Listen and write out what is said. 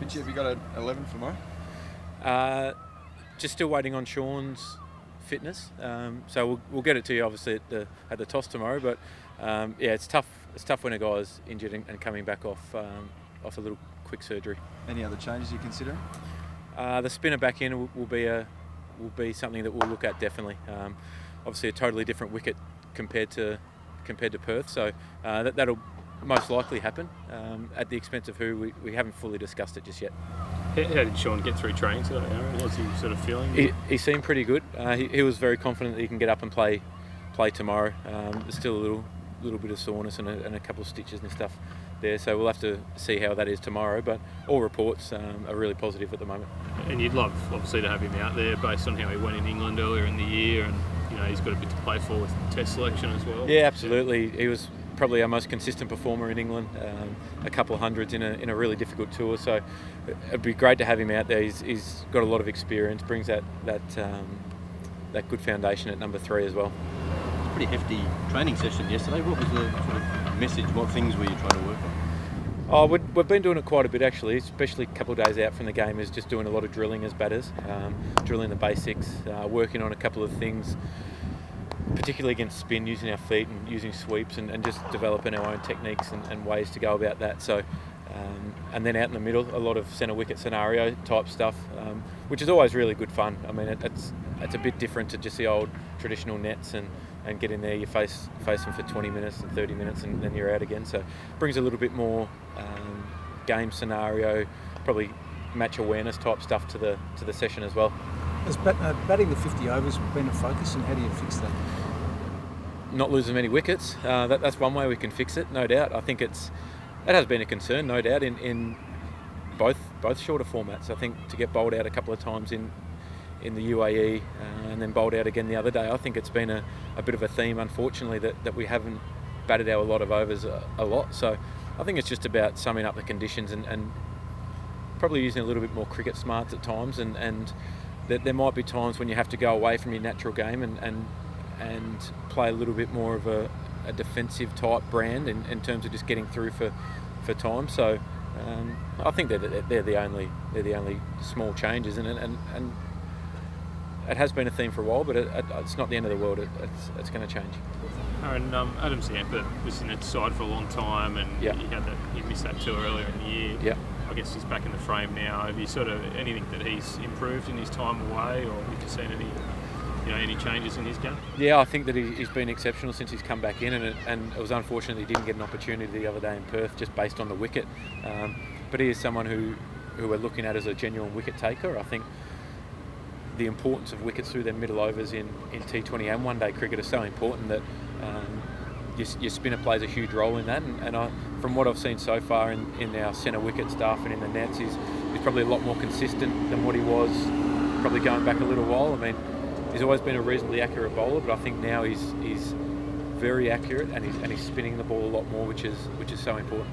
Finch, have you got an 11 for tomorrow? Just still waiting on Shaun's fitness, so we'll get it to you obviously at the toss tomorrow. But yeah, it's tough. It's tough when a guy's injured and coming back off a little quick surgery. Any other changes you're considering? The spinner back in will be something that we'll look at definitely. Obviously, a totally different wicket compared to Perth, so that'll most likely happen at the expense of who we haven't fully discussed it just yet. How did Shaun get through training today, Aaron? What's he sort of feeling? He seemed pretty good. He was very confident that he can get up and play tomorrow. There's still a little bit of soreness and a couple of stitches and stuff there, so we'll have to see how that is tomorrow. But all reports are really positive at the moment. And you'd love, obviously, to have him out there based on how he went in England earlier in the year, and he's got a bit to play for with Test selection as well. Yeah, absolutely. He was probably our most consistent performer in England, a couple of hundreds in a really difficult tour, so it'd be great to have him out there. He's got a lot of experience, brings that good foundation at number 3 as well. It's a pretty hefty training session yesterday. What was the sort of message? What things were you trying to work on? We've been doing it quite a bit actually, especially a couple of days out from the game, is just doing a lot of drilling as batters, drilling the basics, working on a couple of things, particularly against spin, using our feet and using sweeps and just developing our own techniques and ways to go about that. So, and then out in the middle, a lot of centre wicket scenario type stuff, which is always really good fun. I mean, it's a bit different to just the old traditional nets and get in there, you face them for 20 minutes and 30 minutes and then you're out again. So it brings a little bit more game scenario, probably match awareness type stuff to the session as well. Has batting the 50 overs been a focus, and how do you fix that? Not losing many wickets. That's one way we can fix it, no doubt. I think that has been a concern, no doubt, in both shorter formats. I think to get bowled out a couple of times in the UAE and then bowled out again the other day, I think it's been a bit of a theme, unfortunately, that we haven't batted out a lot of overs a lot. So I think it's just about summing up the conditions and probably using a little bit more cricket smarts at times, and that there might be times when you have to go away from your natural game and play a little bit more of a defensive type brand in terms of just getting through for time. So I think they're the only small changes, and it has been a theme for a while, but it's not the end of the world. It's going to change. Aaron, Adam Zampa was in that side for a long time, and you missed that tour earlier in the year. Yeah. I guess he's back in the frame now. Have you sort of anything that he's improved in his time away, or have you seen any changes in his game? Yeah, I think that he's been exceptional since he's come back in, and it was unfortunate he didn't get an opportunity the other day in Perth just based on the wicket. But he is someone who we're looking at as a genuine wicket taker. I think the importance of wickets through their middle overs in T20 and one-day cricket is so important that your spinner plays a huge role in that. And from what I've seen so far in our centre wicket stuff and in the nets, he's probably a lot more consistent than what he was probably going back a little while. I mean, he's always been a reasonably accurate bowler, but I think now he's very accurate and he's spinning the ball a lot more, which is so important.